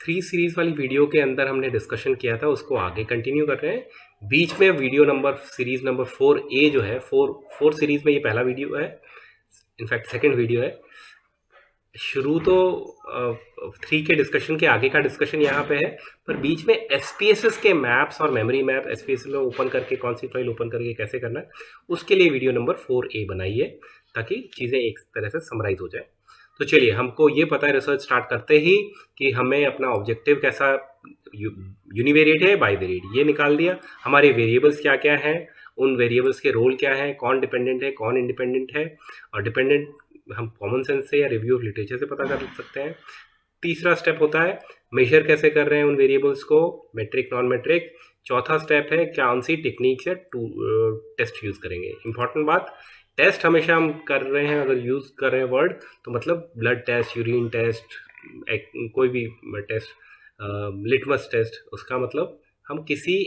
Free series वाली video के अंदर हमने डिस्कशन किया था, उसको आगे कंटिन्यू कर रहे हैं। बीच में video number series number 4A जो है, फोर सीरीज में ये पहला वीडियो है, इनफैक्ट सेकंड वीडियो है। शुरू तो 3 के डिस्कशन के आगे का डिस्कशन यहाँ पे है, पर बीच में एसपीएसएस के मैप्स और मेमोरी मैप एसपीएसएस में ओपन करके कौन सी फाइल ओपन करके कैसे करना है, उसके लिए वीडियो नंबर 4A बनाई है, ताकि चीज़ें एक तरह से समराइज हो जाए। तो चलिए, हमको ये पता है रिसर्च स्टार्ट करते ही कि हमें अपना ऑब्जेक्टिव कैसा यूनिवेरिएट है बाइवेरिएट, ये निकाल दिया। हमारे वेरिएबल्स क्या क्या हैं, उन वेरिएबल्स के रोल क्या है, कौन डिपेंडेंट है कौन इंडिपेंडेंट है, और डिपेंडेंट हम कॉमन सेंस से या रिव्यू ऑफ लिटरेचर से पता कर सकते हैं। तीसरा स्टेप होता है मेजर कैसे कर रहे हैं उन वेरिएबल्स को, मेट्रिक नॉन मेट्रिक। चौथा स्टेप है कौन सी टेक्निक से टेस्ट यूज़ करेंगे। इंपॉर्टेंट बात, टेस्ट हमेशा हम कर रहे हैं, अगर यूज़ कर रहे हैं वर्ड, तो मतलब ब्लड टेस्ट, यूरिन टेस्ट, कोई भी टेस्ट, लिटमस टेस्ट, उसका मतलब हम किसी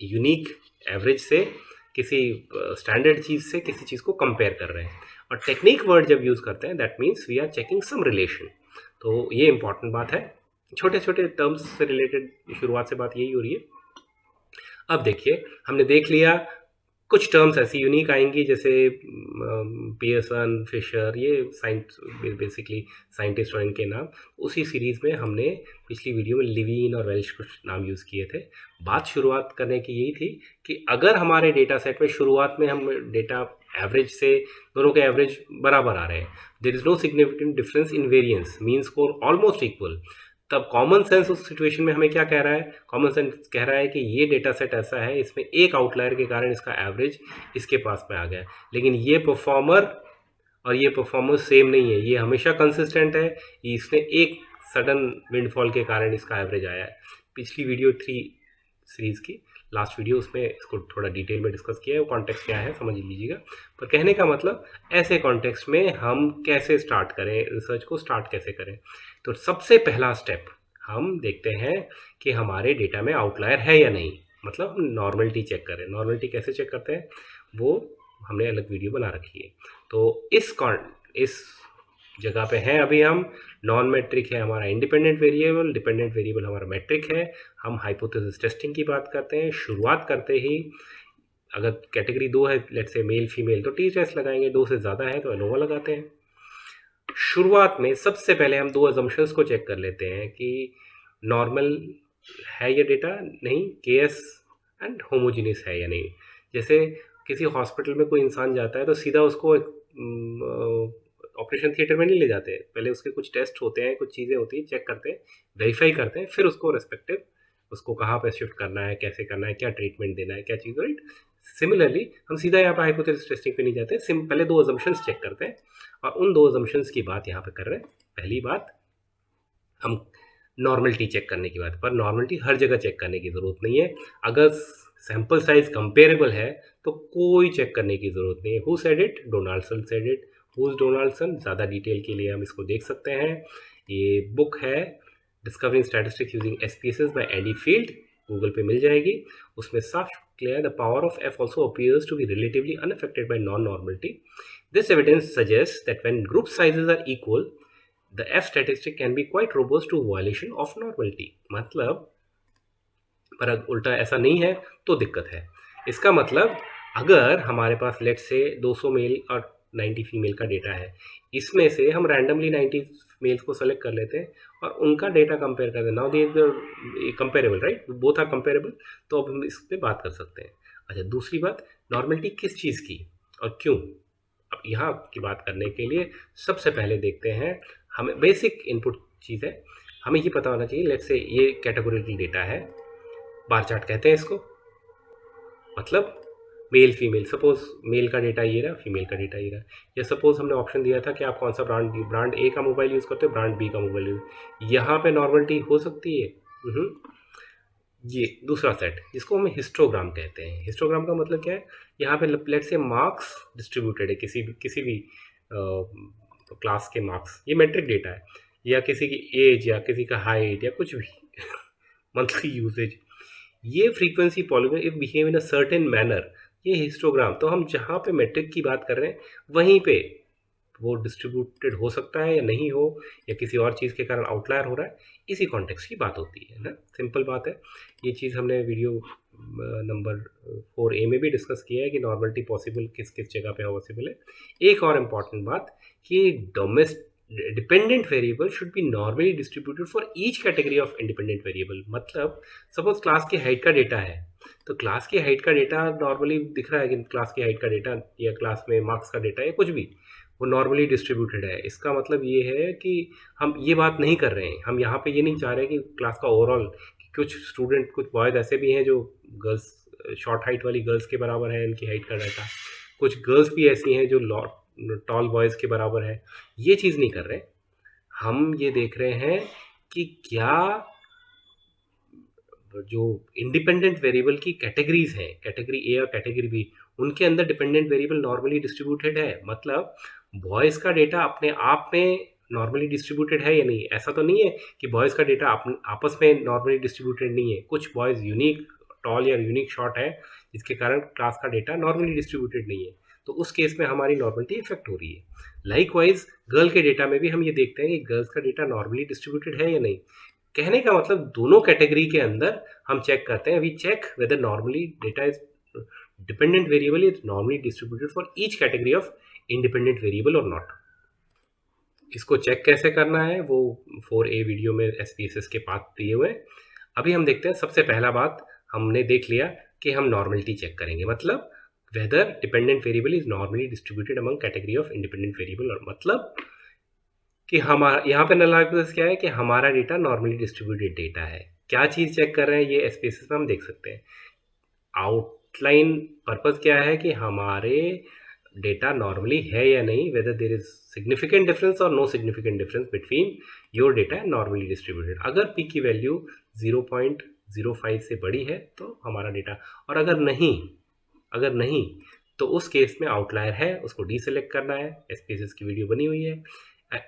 यूनिक एवरेज से, किसी स्टैंडर्ड चीज़ से किसी चीज़ को कंपेयर कर रहे हैं। और टेक्निक वर्ड जब यूज़ करते हैं, that means we are checking some relation. तो ये इंपॉर्टेंट बात है। छोटे छोटे टर्म्स से रिलेटेड शुरुआत से बात यही हो रही है। अब देखिए, हमने देख लिया कुछ टर्म्स ऐसी यूनिक आएंगी, जैसे पियर्सन, फिशर, ये साइंस बेसिकली साइंटिस्ट और इनके नाम। उसी सीरीज़ में हमने पिछली वीडियो में लिविन और वेल्श कुछ नाम यूज़ किए थे। बात शुरुआत करने की यही थी कि अगर हमारे डेटा सेट में शुरुआत में हम डेटा एवरेज से, दोनों के एवरेज बराबर आ रहे हैं, there is no significant difference in variance, mean score almost equal, तब कॉमन सेंस उस सिचुएशन में हमें क्या कह रहा है? कॉमन सेंस कह रहा है कि ये डेटा सेट ऐसा है, इसमें एक आउटलायर के कारण इसका एवरेज इसके पास में आ गया है, लेकिन ये परफॉर्मर और ये परफॉर्मर सेम नहीं है, ये हमेशा कंसिस्टेंट है, इसमें एक सडन विंडफॉल के कारण इसका एवरेज आया है। पिछली वीडियो 3 सीरीज़ की लास्ट वीडियो, उसमें इसको थोड़ा डिटेल में डिस्कस किया है, वो कॉन्टेक्स्ट क्या है समझ लीजिएगा। पर कहने का मतलब, ऐसे कॉन्टेक्स्ट में हम कैसे स्टार्ट करें, रिसर्च को स्टार्ट कैसे करें। तो सबसे पहला स्टेप हम देखते हैं कि हमारे डेटा में आउटलायर है या नहीं, मतलब हम नॉर्मलिटी चेक करें। नॉर्मलिटी कैसे चेक करते हैं, वो हमने अलग वीडियो बना रखी है। तो इस जगह पे हैं अभी हम। नॉन मैट्रिक है हमारा इंडिपेंडेंट वेरिएबल, डिपेंडेंट वेरिएबल हमारा मैट्रिक है। हम हाइपोथेसिस टेस्टिंग की बात करते हैं। शुरुआत करते ही, अगर कैटेगरी 2 है, लेट्स से मेल फीमेल, तो टी टेस्ट लगाएंगे, 2 से ज़्यादा है तो एनोवा लगाते हैं। शुरुआत में सबसे पहले हम 2 अजम्पशंस को चेक कर लेते हैं कि नॉर्मल है ये डेटा, नहीं केएस एंड होमोजीनियस है या नहीं। जैसे किसी हॉस्पिटल में कोई इंसान जाता है तो सीधा उसको ऑपरेशन थिएटर में नहीं ले जाते, पहले उसके कुछ टेस्ट होते हैं, कुछ चीज़ें होती हैं, चेक करते हैं, वेरीफाई करते हैं, फिर उसको रेस्पेक्टिव, उसको कहाँ पे शिफ्ट करना है, कैसे करना है, क्या ट्रीटमेंट देना है, क्या चीज़, राइट। सिमिलरली हम सीधा यहाँ पे हाइपोथेसिस टेस्टिंग पे नहीं जाते, पहले 2 अजम्पशंस चेक करते हैं, और उन 2 अजम्पशंस की बात यहाँ पे कर रहे हैं। पहली बात, हम नॉर्मलिटी चेक करने की बात, पर नॉर्मलिटी हर जगह चेक करने की ज़रूरत नहीं है। अगर सैम्पल साइज कंपेरेबल है तो कोई चेक करने की ज़रूरत नहीं है। Who said it? Donaldson said it. Whose Donaldson? ज़्यादा डिटेल के लिए हम इसको देख सकते हैं, ये बुक है discovering statistics using SPSS by Andy Field, Google पे मिल जाएगी। उसमें साफ clear, the power of F also appears to be relatively unaffected by non normality. This evidence suggest that when group sizes are equal, the F statistic can be quite robust to violation of normality। मतलब, पर उल्टा ऐसा नहीं है तो दिक्कत है। इसका मतलब, अगर हमारे पास लेट से 200 मेल और 90 फीमेल का डेटा है, इसमें से हम रैंडमली 90 मेल्स को सेलेक्ट कर लेते हैं और उनका डेटा कंपेयर करते हैं। Now they comparable, right, both are comparable, तो अब हम इस पर बात कर सकते हैं। अच्छा, दूसरी बात, नॉर्मलिटी किस चीज़ की और क्यों। अब यहाँ की बात करने के लिए सबसे पहले देखते हैं, हमें बेसिक इनपुट चीज़ है, हमें ये पता होना चाहिए, लेट्स से ये कैटेगोरिकल डेटा है, बार चार्ट कहते हैं इसको, मतलब मेल फीमेल, सपोज मेल का डेटा ये रहा, फीमेल का डेटा ये रहा, या सपोज हमने ऑप्शन दिया था कि आप कौन सा ब्रांड ए का मोबाइल यूज़ करते हो, ब्रांड बी का मोबाइल यूज़, यहाँ पे नॉर्मलिटी हो सकती है। ये दूसरा सेट, जिसको हम हिस्टोग्राम कहते हैं। हिस्टोग्राम का मतलब क्या है, यहाँ पे लेट्स से मार्क्स डिस्ट्रीब्यूटेड है, किसी भी क्लास के मार्क्स, ये मेट्रिक डेटा है, या किसी की एज, या किसी का हाइट, या कुछ भी मंथली यूसेज, ये frequency polygon if behave in a certain manner, ये हिस्टोग्राम। तो हम जहाँ पे मेट्रिक की बात कर रहे हैं, वहीं पे वो डिस्ट्रीब्यूटेड हो सकता है या नहीं हो, या किसी और चीज़ के कारण आउटलायर हो रहा है, इसी कॉन्टेक्स्ट की बात होती है ना। सिंपल बात है। ये चीज़ हमने वीडियो नंबर 4A में भी डिस्कस किया है कि नॉर्मलिटी पॉसिबल किस किस जगह पे पॉसिबल है। एक और इम्पॉर्टेंट बात कि dependent variable should be normally distributed for each category of independent variable. मतलब सपोज क्लास की हाइट का डेटा है, तो क्लास की हाइट का डेटा नॉर्मली दिख रहा है कि क्लास की हाइट का डेटा या क्लास में मार्क्स का डेटा या कुछ भी वो नॉर्मली डिस्ट्रीब्यूटेड है। इसका मतलब ये है कि हम ये बात नहीं कर रहे हैं, हम यहाँ पे ये नहीं चाह रहे कि क्लास का ओवरऑल, कुछ स्टूडेंट कुछ बॉयज़ ऐसे भी हैं जो गर्ल्स शॉर्ट हाइट वाली गर्ल्स के बराबर है इनकी हाइट का डाटा, कुछ गर्ल्स भी ऐसी हैं जो टॉल बॉयज़ के बराबर है। ये चीज़ नहीं कर रहे, हम ये देख रहे हैं कि क्या जो इंडिपेंडेंट वेरिएबल की कैटेगरीज हैं, कैटेगरी ए और कैटेगरी बी, उनके अंदर डिपेंडेंट वेरिएबल नॉर्मली डिस्ट्रीब्यूटेड है। मतलब बॉयज़ का डेटा अपने आप में नॉर्मली डिस्ट्रीब्यूटेड है या नहीं। ऐसा तो नहीं है कि बॉयज़ का डेटा आपस में नॉर्मली डिस्ट्रीब्यूटेड नहीं है। कुछ बॉयज़ यूनिक टॉल या यूनिक शॉर्ट है जिसके कारण क्लास का डेटा नॉर्मली डिस्ट्रीब्यूटेड नहीं है, तो उस केस में हमारी नॉर्मलिटी इफेक्ट हो रही है। लाइकवाइज गर्ल के डेटा में भी हम ये देखते हैं कि गर्ल्स का डेटा नॉर्मली डिस्ट्रीब्यूटेड है या नहीं। कहने का मतलब दोनों कैटेगरी के अंदर हम चेक करते हैं, we check whether normally data is dependent variable is normally distributed for each category of independent variable और नॉट। इसको चेक कैसे करना है वो 4A वीडियो में SPSS के पाथ दिए हुए हैं। अभी हम देखते हैं। सबसे पहला बात हमने देख लिया कि हम नॉर्मलिटी चेक करेंगे, मतलब whether dependent variable is normally distributed among category of independent variable, और मतलब कि हमारा यहाँ पे नल हाइपोथेसिस क्या है कि हमारा डेटा नॉर्मली डिस्ट्रीब्यूटेड डेटा है। क्या चीज़ चेक कर रहे हैं ये SPSS में हम देख सकते हैं। आउटलाइन पर्पस क्या है कि हमारे डेटा नॉर्मली है या नहीं, whether there is significant difference और no significant difference between your data and normally distributed. अगर पी की वैल्यू 0.05 से बड़ी है तो हमारा डेटा, और अगर नहीं तो उस केस में आउटलायर है, उसको डीसेलेक्ट करना है। SPSS की वीडियो बनी हुई है।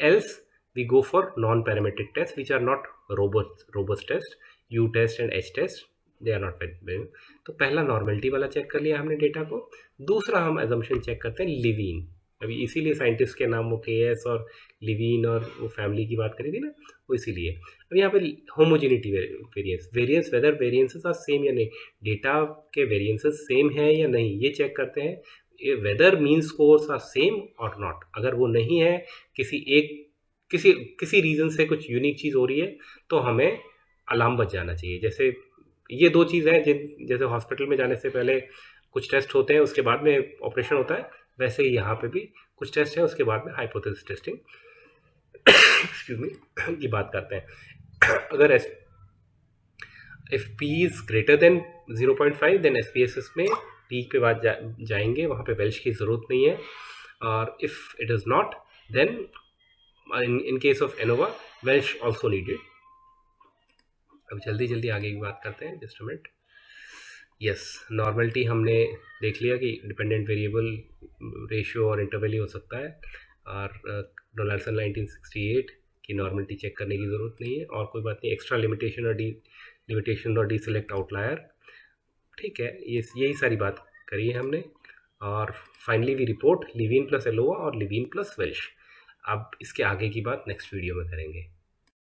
else we go for non-parametric tests which are not robust test, U test and H test, they are not very। तो पहला नॉर्मलिटी वाला चेक कर लिया हमने डेटा को। दूसरा हम एजम्पशन चेक करते हैं लिवीन। अभी इसीलिए साइंटिस्ट के नाम वो KS और लिवीन और वो फैमिली की बात करी थी ना, वो इसीलिए। अब यहाँ पे homogeneity variance whether variances are same या नहीं, डेटा के वेरिएंसेस सेम है या नहीं ये चेक करते हैं। Whether mean scores are same और नॉट। अगर वो नहीं है, किसी रीज़न से कुछ यूनिक चीज़ हो रही है, तो हमें अलार्म बज जाना चाहिए। जैसे ये दो चीज़ हैं जैसे हॉस्पिटल में जाने से पहले कुछ टेस्ट होते हैं, उसके बाद में ऑपरेशन होता है, वैसे ही यहाँ पे भी कुछ टेस्ट है, उसके बाद में हाइपोथेसिस टेस्टिंग एक्सक्यूज मी की बात करते हैं। अगर if P is greater than 0.5 then SPSS में P के बाद जाएंगे, वहाँ पे वेल्श की ज़रूरत नहीं है। और if it is not then in case of ANOVA Welch also needed. अब जल्दी आगे की बात करते हैं, just a minute. Yes, normality हमने देख लिया कि डिपेंडेंट वेरिएबल रेशियो और इंटरवल ही हो सकता है, और डोनाल्डसन 1968 की नॉर्मलिटी चेक करने की ज़रूरत नहीं है, और कोई बात नहीं। एक्स्ट्रा लिमिटेशन और डीसेलेक्ट आउटलायर, ठीक है। यही सारी बात करी है हमने। और फाइनली वी रिपोर्ट लिवीन प्लस एलोवा और लिवीन प्लस वेल्श। अब इसके आगे की बात नेक्स्ट वीडियो में करेंगे।